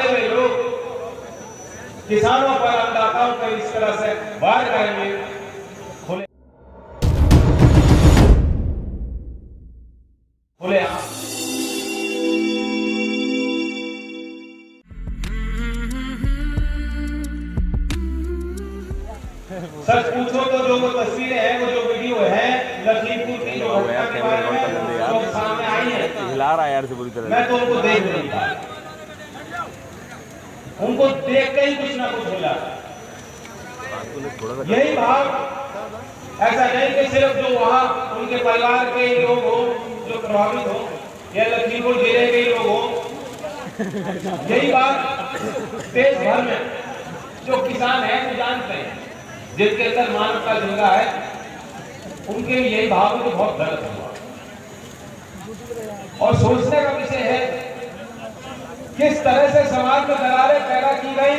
हुए लोग किसानों पर, अन्नदाताओं पर इस तरह से वार करेंगे, खुले सच पूछो तो जो वो तस्वीरें हैं, वो जो वीडियो है लखीमपुर की जो घटना के बारे में जो सामने आई है, हिला रहा है यार से बुरी तरह। मैं तो उनको देख नहीं पाया, उनको देख के ही कुछ ना कुछ मिला। यही भाव, ऐसा नहीं कि सिर्फ जो वहाँ उनके परिवार के लोग हो जो प्रभावित हो या लखीमपुर जिले के लोग हो, यही बात देश भर में जो किसान हैं वो जानते हैं, जिनके अंदर मानवता जिंदा है, उनके लिए यही भाव तो बहुत गलत हुआ। और सोचने का विषय है किस तरह से समाज में दरारें पैदा की गई,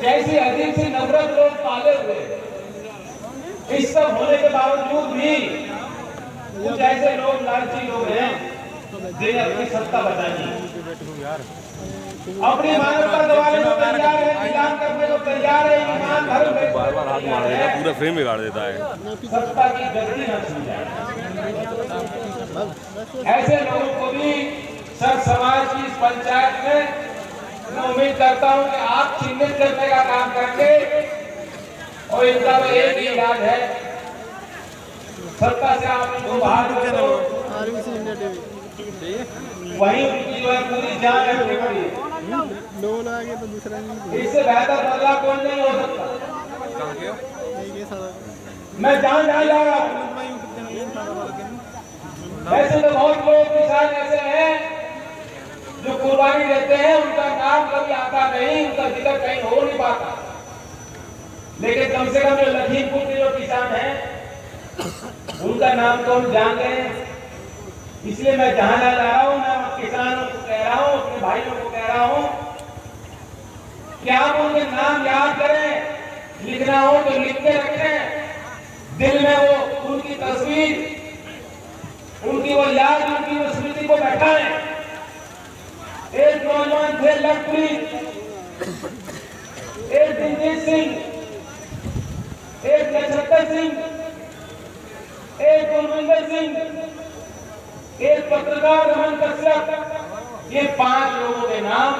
कैसी अजीब सी नफरत लोग पाले हुए, इस सब होने के बावजूद भी कुछ ऐसे लोग, लालची लोग हैं जिन्हें अपनी सत्ता बचानी, अपनी मानवता दबाने को तैयार है, निलाम करने को तैयार है, ईमान धर्म में बार-बार हाथ मार देता है, पूरा फ्रेम बिगाड़ देता है। सत्ता की गद्दी न छू जाए। ऐसे लोगों को भी सर समाज की इस पंचायत में मैं उम्मीद करता हूं कि आप चिन्हित करने का काम करेंगे और इनका तो एक ही इलाज है, सत्ता से आप इनको बाहर कर दो, वही उनकी जो है पूरी जान है उनकी पड़ी। इससे बेहतर बदलाव कोई नहीं हो सकता। मैं जान जा रहा हूँ, ऐसे तो बहुत लोग किसान ऐसे हैं जो कुर्बानी देते हैं, उनका नाम कभी आता नहीं, उनका जिक्र कहीं हो नहीं पाता, लेकिन कम से कम जो लखीमपुर के जो किसान हैं उनका नाम तो हम जान गए हैं। इसलिए मैं जहां जा रहा हूं, मैं किसानों को कह रहा हूं, अपने भाइयों को कह रहा हूं कि आप उनके नाम याद करें, लिखना हो तो लिख के रखें, दिल में वो उनकी तस्वीर, उनकी वो याद, उनकी वो स्मृति को बैठाएं। एक नौजवान थे लखप्रीत, एक दिलजीत सिंह, एक नक्षत्र सिंह, एक गुरविंदर सिंह, एक पत्रकार रमन कश्यप, ये 5 लोगों के नाम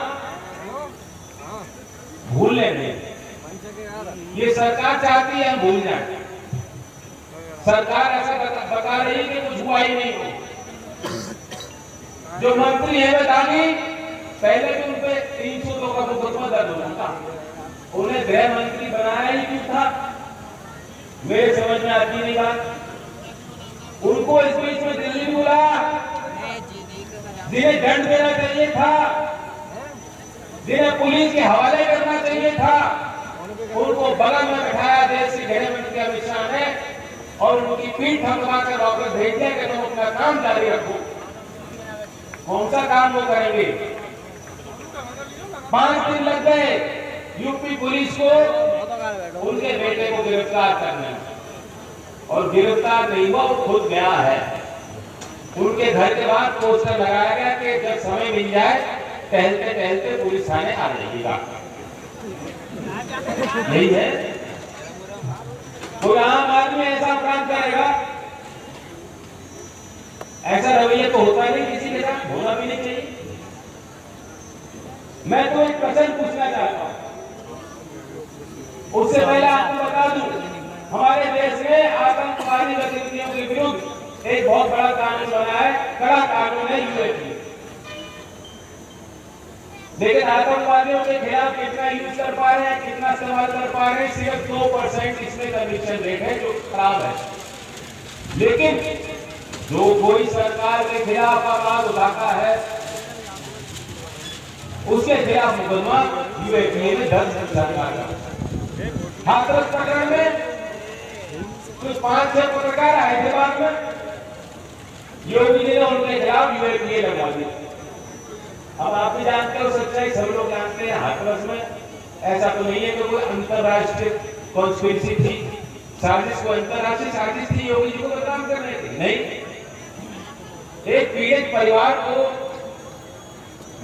भूलने नहीं। ये सरकार चाहती है हम भूल जाए, सरकार ऐसा बता रही है कि कुछ हुआ ही नहीं हो। जो मंत्री है बतानी, पहले भी उन पे 302 का मुकदमा दर्ज हुआ था, उन्हें गृह मंत्री बनाया ही क्यों था, मेरे समझ में आती नहीं बात। उनको इस बीच में दिल्ली बुलाया, जिन्हें दंड देना चाहिए था, जिन्हें पुलिस के हवाले करना चाहिए था, उनको बगल में बैठाया देश के गृह मंत्री अमित शाह ने और उनकी पीठ थपथपाकर वापस भेज दिया कि तुम अपना काम जारी रखो। कौन सा काम वो करेंगे? 5 दिन लग गए यूपी पुलिस को उनके बेटे को गिरफ्तार करने, और गिरफ्तार नहीं हुआ, वो खुद गया है। उनके घर के बाद पोस्टर लगाया गया कि जब समय मिल जाए टहलते टहलते पुलिस थाने आ जाइएगा। यही है, कोई आम आदमी ऐसा अपराध करेगा? ऐसा रवैया तो होता नहीं, किसी के साथ होना भी नहीं चाहिए। मैं तो एक प्रश्न पूछना चाहता हूं, उससे पहले आपको बता दूं, हमारे देश में आतंकवादी गतिविधियों के विरुद्ध एक बहुत बड़ा कानून बना है, कड़ा कानून है यूएपी। लेकिन आतंकवादियों के खिलाफ कितना यूज कर पा रहे हैं, कितना इस्तेमाल कर पा रहे हैं, सिर्फ 2% इसमें कमीशन रेट है, जो खराब है। लेकिन जो कोई सरकार के खिलाफ आवाज उठाता है उसके खिलाफ मुकदमा यूएपी में दर्ज है सरकार का। हाथरस प्रकरण में कुछ 5-6 पत्रकार हैदराबाद में योगी जी ने उनके खिलाफ यूएपी लगवा दी। अब आप भी जानते हो सच्चाई, सब लोग जानते हैं, हाथरस में ऐसा तो नहीं है कि कोई अंतरराष्ट्रीय कॉन्स्पिरेसी थी, साजिश, को अंतरराष्ट्रीय साजिश थी योगी जी को बदनाम करने की। नहीं, एक पीड़ित परिवार को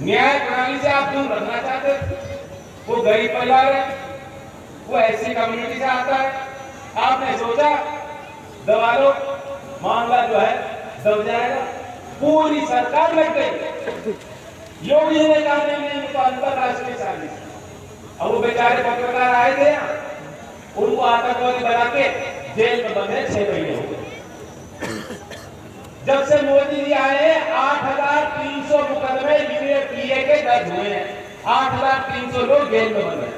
न्याय प्रणाली से आप दूर रखना चाहते थे। वो गरीब परिवार है, वो ऐसी कम्युनिटी से आता है, आपने सोचा दबा लो, मामला जो है दब जाएगा। पूरी सरकार लग गई। योगी ने कहा नहीं, तो अंतरराष्ट्रीय साजिश। अब वो बेचारे पत्रकार आए थे, उनको आतंकवादी बना के जेल में बंद है 6 महीने हो गए। जब से मोदी जी आए 8,300 मुकदमे यूएपीए के दर्ज हुए हैं। 8,300 लोग जेल में बंद हैं।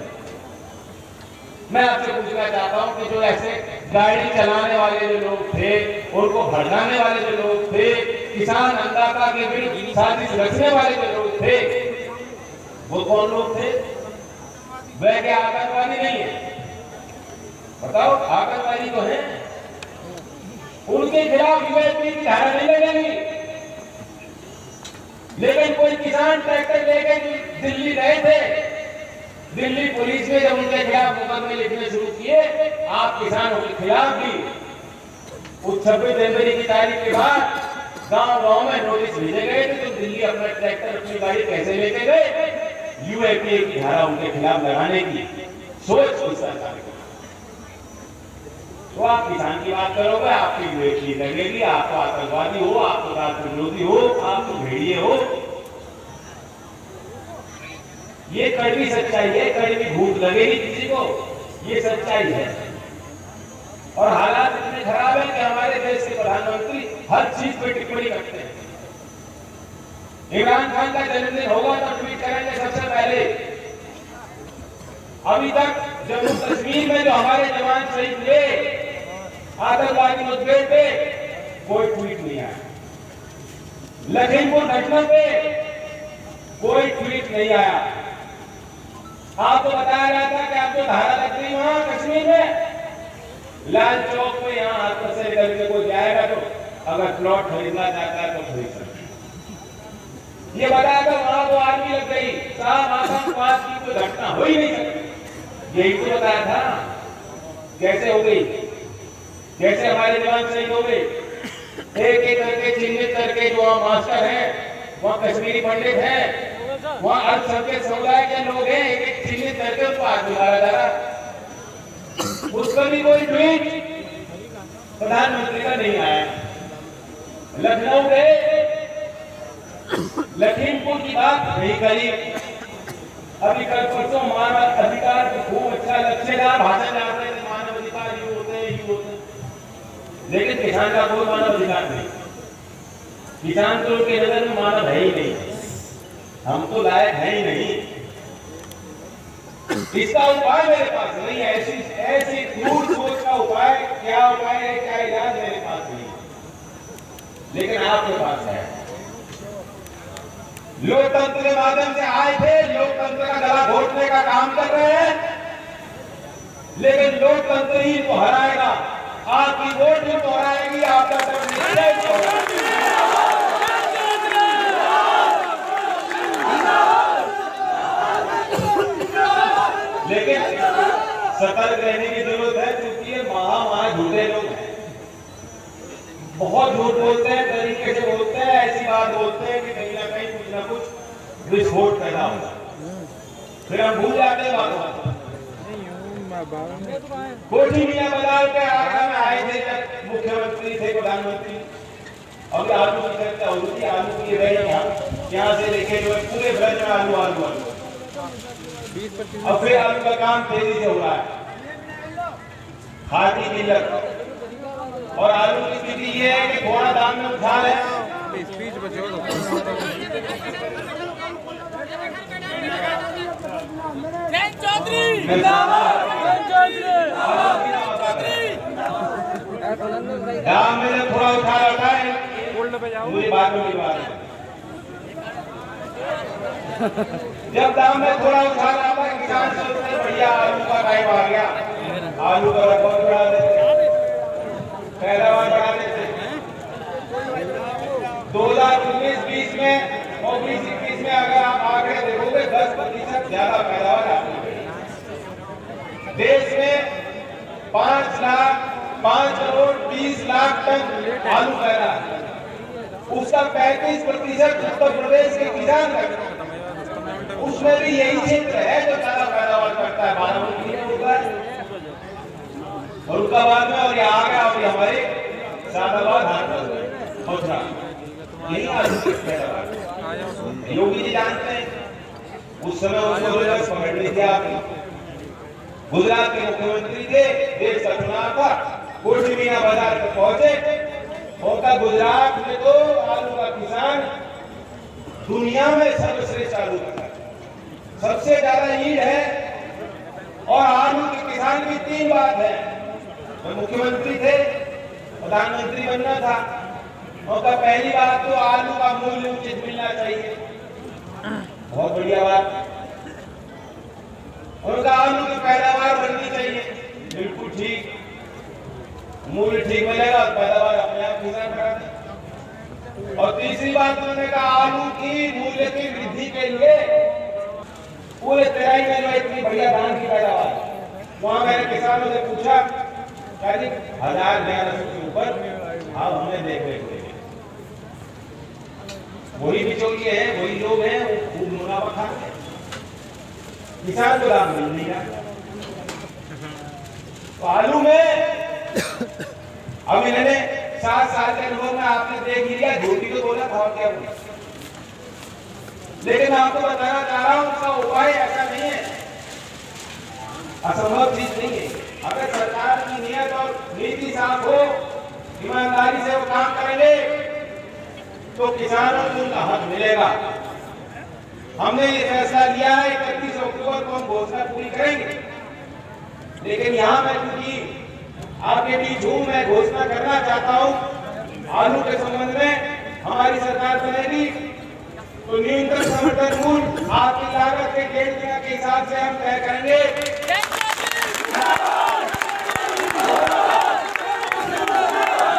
मैं आपसे पूछना चाहता हूं कि जो ऐसे गाड़ी चलाने वाले जो लोग थे, उनको भड़काने वाले जो लोग थे, किसान अन्नदाता के विरुद्ध साजिश रचने वाले जो लोग थे, वो कौन लोग थे? वह क्या आतंकवादी नहीं है? बताओ, आतंकवादी तो है। उनके खिलाफ यूएपीए की धारा नहीं लगेगी। लेकिन कोई किसान ट्रैक्टर लेके दिल्ली गए थे, दिल्ली पुलिस ने जब उनके खिलाफ मुकदमे लिखने शुरू किए, आप किसानों के खिलाफ भी उस 26 जनवरी की तारीख के बाद गांव-गांव में नोटिस भेजे गए थे। तो दिल्ली अपना ट्रैक्टर, अपनी गाड़ी कैसे लेके गए? यूएपीए की धारा उनके खिलाफ लगाने की सोच उस सरकार की। तो आप किसान की बात करोगे, आपकी यूएपीए लगेगी, आपको आतंकवादी हो, आपको राष्ट्र विरोधी हो, आपको भेड़िए हो। ये कड़वी सच्चाई है, कड़वी भूख लगेगी किसी को, ये सच्चाई है। और हालात इतने खराब है कि हमारे देश के प्रधानमंत्री हर चीज पे टिप्पणी करते हैं। इमरान खान का जन्मदिन होगा तो ट्वीट करेंगे सबसे पहले। अभी तक जम्मू कश्मीर में जो हमारे जवान शहीद हुए आतंकवादी मुठभेड़ पे, कोई ट्वीट नहीं आया। लखीमपुर घटना पे कोई ट्वीट नहीं आया। आपको बताया गया था कि आपको धारा लग रही वहां कश्मीर में, लाल चौक में यहां हाथ से करके कोई जाएगा तो अगर प्लॉट खरीदना चाहता है तो खरीद सकता है। ये बताया था वहां तो आर्मी लग गई, साहब आतंकवाद की कोई घटना हो ही नहीं सकती। यही तो बताया था। कैसे हो गई? कैसे हमारे जवान शहीद हो गए? एक एक करके चिन्हित करके जो वहां मास्टर हैं, वहां कश्मीरी पंडित हैं, वहां अल्पसंख्यक समुदाय के लोग हैं, एक एक चिन्हित करके उनको हाथ मिलाया जा रहा। उस पर भी कोई ट्वीट प्रधानमंत्री का नहीं आया। लखनऊ गए, लखीमपुर की बात नहीं करी। अभी कल परसों मानव अधिकार को खूब अच्छा लक्ष्यदार भाषण जा रहे थे, मानव अधिकार ये होते हैं, ये होते हैं। लेकिन किसान का कोई मानव अधिकार नहीं। किसान तो उनके नजर में मानव है ही नहीं, हम तो लायक है ही नहीं। इसका उपाय मेरे पास नहीं है। ऐसी क्रूर सोच का उपाय, क्या उपाय है, क्या इलाज मेरे पास नहीं, लेकिन आपके पास है। लोकतंत्र के माध्यम से आए थे, लोकतंत्र का गला घोटने का काम कर रहे हैं, लेकिन लोकतंत्र ही तो हराएगा। आपकी वोट ही तो हराएगी, आपका सब निश्चय तो हराएगी। लेकिन सतर्क रहने की जरूरत है, क्योंकि ये महा झूठे लोग हैं। बहुत झूठ बोलते हैं, तरीके से बोलते हैं, ऐसी बात बोलते हैं कि कहीं ना कुछ विस्फोट पैदा होगा, फिर हम भूल जाते हैं बातों। कोठी मियां बाजार के आगरा में आए थे जब मुख्यमंत्री थे, प्रधानमंत्री, और आलू की चर्चा हो रही थी। आलू की रही यहाँ से लेके जो पूरे ब्रज में आलू आलू आलू, और फिर आलू का काम तेजी से हो रहा है। खादी किल्लत और आलू की स्थिति ये है कि थोड़ा दाम में उछाल है। दाम में थोड़ा उछाल होता है, मुझे बात में मिलवा रहे। जब दाम में थोड़ा उछाल आता है, किसान सोचते हैं बढ़िया आलू का टाइम आ गया, आलू का रकबा बढ़ा देते, पैदावार बढ़ा देते। 2019-20 में और 2021 में अगर आप आंकड़े देखोगे 10% ज्यादा पैदावार आपने। देश में 5 करोड़ 20 लाख टन आलू पैदा है, उसका 35% उत्तर प्रदेश के किसान करते हैं। उसमें भी यही क्षेत्र है जो ज्यादा पैदावार करता है, बाराबंकी में होता है फरुखाबाद में, और यहाँ आ गया और हमारे सादाबाद मथुरा, यही आलू की पैदावार। योगी जी जानते हैं उस समय उनको पकड़ ली थी आपने, गुजरात के मुख्यमंत्री थे, देश का चुनाव था, कुछ मीना बाजार तक पहुंचे, और गुजरात में तो आलू का किसान दुनिया में सर्वश्रेष्ठ आलू का सबसे ज्यादा ईड है। और आलू के किसान की 3 बात है, तो मुख्यमंत्री थे, प्रधानमंत्री बनना था, और पहली बात तो आलू का मूल्य उचित मिलना चाहिए, बहुत बढ़िया बात। उनका आलू की पैदावार बढ़नी चाहिए, बिल्कुल ठीक, मूल्य ठीक मिलेगा और पैदावार अपने आप किसान करा दे। और तीसरी बात उन्होंने कहा आलू की मूल्य की वृद्धि के लिए पूरे तेराई में जो इतनी बढ़िया धान की पैदावार, वहां मैंने किसानों से पूछा, क्या जी 1000-1100 के ऊपर आप हमें देख रहे थे, वही बिचौलिए हैं, वही लोग हैं, वो खूब मुनाफा खाते हैं, किसान को लाभ मिल नहीं रहा। तो आलू में अब इन्होंने 7 साल के अनुभव में आपने देख लिया, झूठी तो बोला था क्या बोला, लेकिन मैं आपको बताना चाह रहा हूं उसका उपाय ऐसा नहीं है, असंभव चीज नहीं है। अगर सरकार की नियत और नीति साफ हो, ईमानदारी से वो काम करेंगे तो किसानों को उनका हक मिलेगा। हमने ये फैसला लिया है 31 अक्टूबर को हम घोषणा पूरी करेंगे, लेकिन यहाँ मैं क्योंकि आपके बीच हूं, मैं घोषणा करना चाहता हूं आलू के संबंध में हमारी सरकार बनेगी तो न्यूनतम समर्थन मूल्य आपकी लागत के 1.5 गुना के हिसाब से हम तय करेंगे।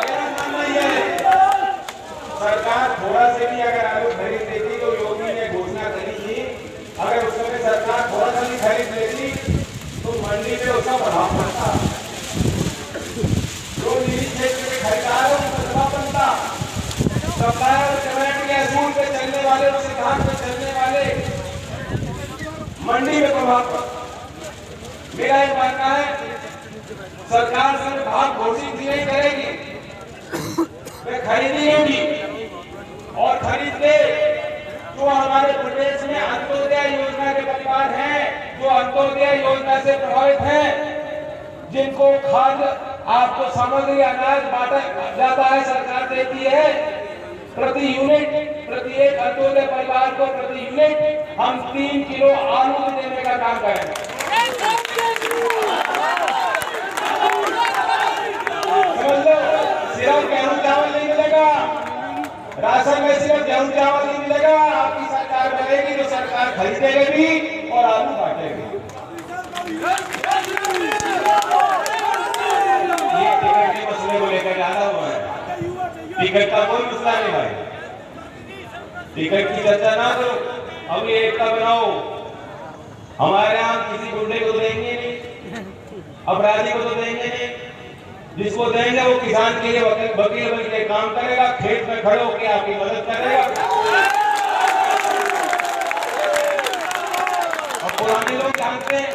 मेरा मानना यह है, सरकार थोड़ा से भी अगर आलू खरीद लेती तो योगी ने घोषणा करी थी, अगर उस समय सरकार थोड़ा सा भी खरीद लेती तो मंडी में उसका प्रभाव पड़ता, जो निजी क्षेत्र के खरीदार है उनका प्रभाव बनता, सप्लायर पेमेंट के असूल पे चलने वाले, उस सिद्धांत पे चलने वाले मंडी में प्रभाव पड़ता। मेरा ये मानना है सरकार से भाव घोषित ही नहीं करेगी, वे खरीदी होगी, और खरीद ले जो हमारे प्रदेश में अंत्योदय योजना के परिवार हैं, जो अंत्योदय योजना से प्रभावित हैं, जिनको खाद्य आपको सामग्री अनाज बांटा जाता है, सरकार देती है, प्रति यूनिट, प्रति एक अंत्योदय परिवार को प्रति यूनिट हम 3 किलो आलू देने का काम करेंगे। समझ लो, सिर्फ गेहूं चावल नहीं मिलेगा, राशन में सिर्फ गेहूं चावल नहीं मिलेगा, आपकी सरकार बनेगी तो सरकार खरीदेगी भी और आलू बांटेगी। ये टिकट के मसले को लेकर ज्यादा हुआ है, टिकट का कोई मसला नहीं भाई, टिकट की चर्चा ना करो, अब ये एकता बनाओ। हमारे यहाँ किसी गुंडे को देंगे नहीं, अपराधी को तो देंगे नहीं, जिसको देंगे वो किसान के लिए वकील बन के काम करेगा, खेत में खड़े होकर आपकी मदद करेगा। और पुराने लोग जानते हैं,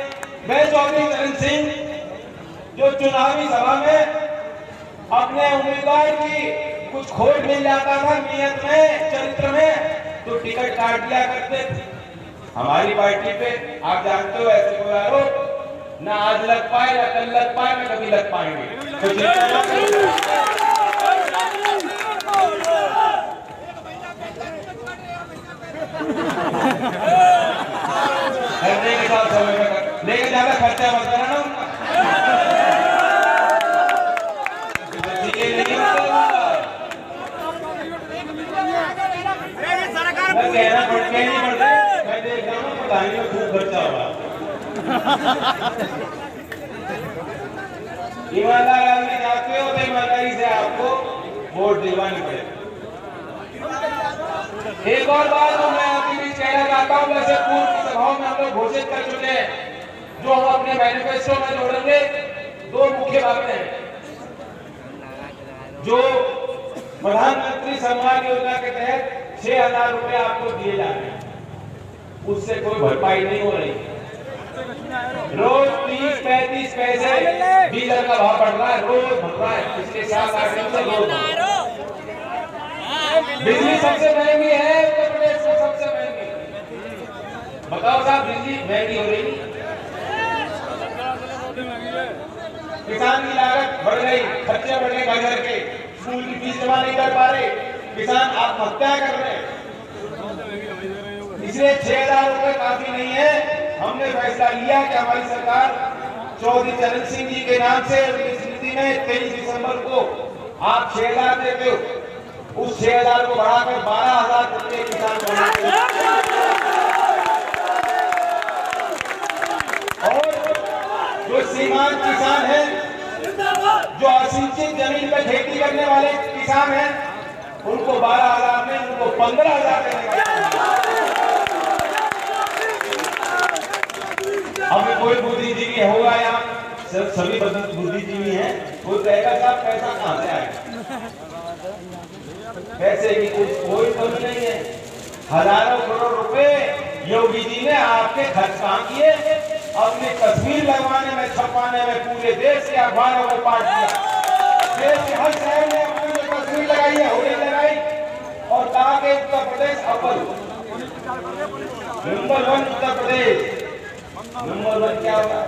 मैं चौधरी चरण सिंह जो चुनावी सभा में अपने उम्मीदवार की कुछ खोट मिल जाता था नियत में, चरित्र में, तो टिकट काट दिया करते थे। हमारी पार्टी पे आप जानते हो ऐसे कोई आरोप ना आज लग पाए, ना कल लग पाए, ना कभी लग पाएंगे, तो करने के साथ समय में, लेकिन ज्यादा खर्चा मत कराना उनका, कहना पड़ते नहीं पड़ते, मैं देख रहा हूँ पढ़ाई में खूब खर्चा होगा। ईमानदार आदमी चाहते हो तो ईमानदारी से आपको वोट दिलवानी पड़ेगी। एक और बात जो मैं आपके बीच कहना चाहता हूँ, वैसे पूर्व की सभाओं में हम लोग घोषित कर चुके हैं, जो हम अपने मैनिफेस्टो में जोड़ेंगे, 2 मुख्य बातें हैं। जो प्रधानमंत्री सम्मान योजना के तहत 6,000 रुपए आपको दिए जा रहे हैं, उससे कोई भरपाई नहीं हो रही। रोज 30-35 पैसे डीजल का भाव बढ़ रहा है, रोज बढ़ रहा है। पिछले 7-8 दिन से रोज बिजली सबसे महंगी है उत्तर प्रदेश में, सबसे महंगी। बताओ साहब, बिजली महंगी हो रही, किसान की लागत बढ़ गई, खर्चे बढ़ गए, घर के स्कूल की फीस जमा नहीं कर पा रहे, किसान आत्महत्या कर रहे हैं। इसलिए 6,000 रुपए काफी नहीं है। हमने फैसला लिया कि हमारी सरकार चौधरी चरण सिंह जी के नाम से उनकी स्मृति में 23 दिसंबर को आप 6,000 देते हो, उस 6,000 को बढ़ाकर 12,000 प्रत्येक किसान को। और जो सीमांत किसान हैं, जो असिंचित जमीन पर खेती करने वाले किसान हैं, उनको 12,000 में उनको 15,000 देने का। अब कोई बुद्धिजीवी होगा यहाँ, सभी बुद्धिजीवी हैं, वो कहेगा साहब पैसा कहाँ से आएगा? पैसे की कोई कमी नहीं है। हजारों करोड़ रुपए योगी जी ने आपके खर्च कहाँ किए? अपनी तस्वीर लगवाने में, छपवाने में पूरे देश के अखबारों को पाठ किया। देश के हर शहर में अपनी जो तस्वीर लगाई है, होली लगाई, और कहा कि उत्तर प्रदेश अव्वल, नंबर 1 उत्तर प्रदेश। नंबर 1 क्या होगा?